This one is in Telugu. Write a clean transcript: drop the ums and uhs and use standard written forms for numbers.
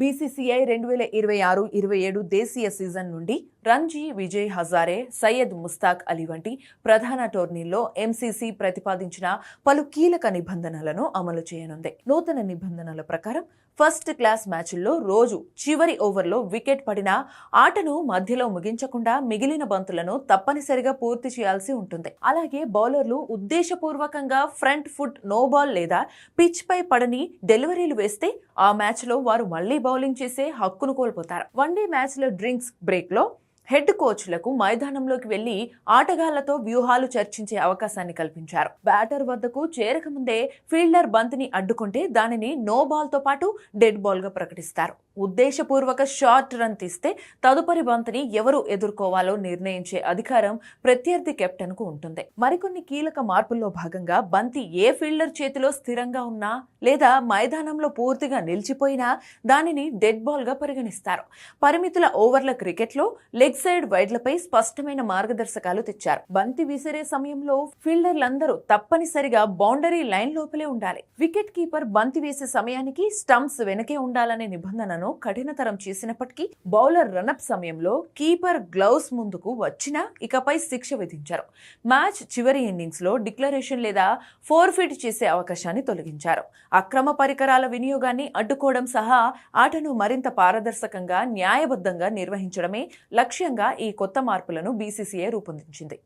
బీసీసీఐ 2026-27 దేశీయ సీజన్ నుండి రంజీ, విజయ్ హజారే, సయ్యద్ ముస్తాక్ అలీ వంటి ప్రధాన టోర్నీల్లో ఎంసీసీ ప్రతిపాదించిన పలు కీలక నిబంధనలను అమలు చేయనుంది. నూతన నిబంధనల ప్రకారం ఫస్ట్ క్లాస్ మ్యాచ్ల్లో రోజు చివరి ఓవర్లో వికెట్ పడినా ఆటను మధ్యలో ముగించకుండా మిగిలిన బంతులను తప్పనిసరిగా పూర్తి చేయాల్సి ఉంటుంది. అలాగే బౌలర్లు ఉద్దేశపూర్వకంగా ఫ్రంట్ ఫుట్ నోబాల్ లేదా పిచ్ పై పడని డెలివరీలు వేస్తే ఆ మ్యాచ్లో వారు మళ్లీ బౌలింగ్ చేసే హక్కును కోల్పోతారు. వన్డే మ్యాచ్ల డ్రింక్స్ బ్రేక్లో హెడ్ కోచ్లకు మైదానంలోకి వెళ్లి ఆటగాళ్లతో వ్యూహాలు చర్చించే అవకాశాన్ని కల్పించారు. బ్యాటర్ వద్దకు చేరకముందే ఫీల్డర్ బంతిని అడ్డుకుంటే దానిని నో బాల్ తో పాటు డెడ్ బాల్ గా ప్రకటిస్తారు. ఉద్దేశపూర్వక షార్ట్ రన్ తీస్తే తదుపరి బంతిని ఎవరు ఎదుర్కోవాలో నిర్ణయించే అధికారం ప్రత్యర్థి కెప్టెన్ కు ఉంటుంది. మరికొన్ని కీలక మార్పుల్లో భాగంగా బంతి ఏ ఫీల్డర్ చేతిలో స్థిరంగా ఉన్నా లేదా మైదానంలో పూర్తిగా నిలిచిపోయినా దానిని డెడ్ బాల్ గా పరిగణిస్తారు. పరిమితుల ఓవర్ల క్రికెట్లో లెగ్ సైడ్ వైడ్లపై స్పష్టమైన మార్గదర్శకాలు తెచ్చారు. బంతి విసిరే సమయంలో ఫీల్డర్లందరూ తప్పనిసరిగా బౌండరీ లైన్ లోపలే ఉండాలి. వికెట్ కీపర్ బంతి వేసే సమయానికి స్టంప్స్ వెనకే ఉండాలనే నిబంధనను కఠినతరం చేసినప్పటికీ బౌలర్ రన్అప్ సమయంలో కీపర్ గ్లౌస్ ముందుకు వచ్చినా ఇకపై శిక్ష విధించారు. మ్యాచ్ చివరి ఇన్నింగ్స్ లో డిక్లరేషన్ లేదా ఫోర్ఫిట్ చేసే అవకాశాన్ని తొలగించారు. అక్రమ పరికరాల వినియోగాన్ని అడ్డుకోవడం సహా ఆటను మరింత పారదర్శకంగా, న్యాయబద్ధంగా నిర్వహించడమే లక్ష్యంగా ఈ కొత్త మార్పులను బీసీసీఐ రూపొందించింది.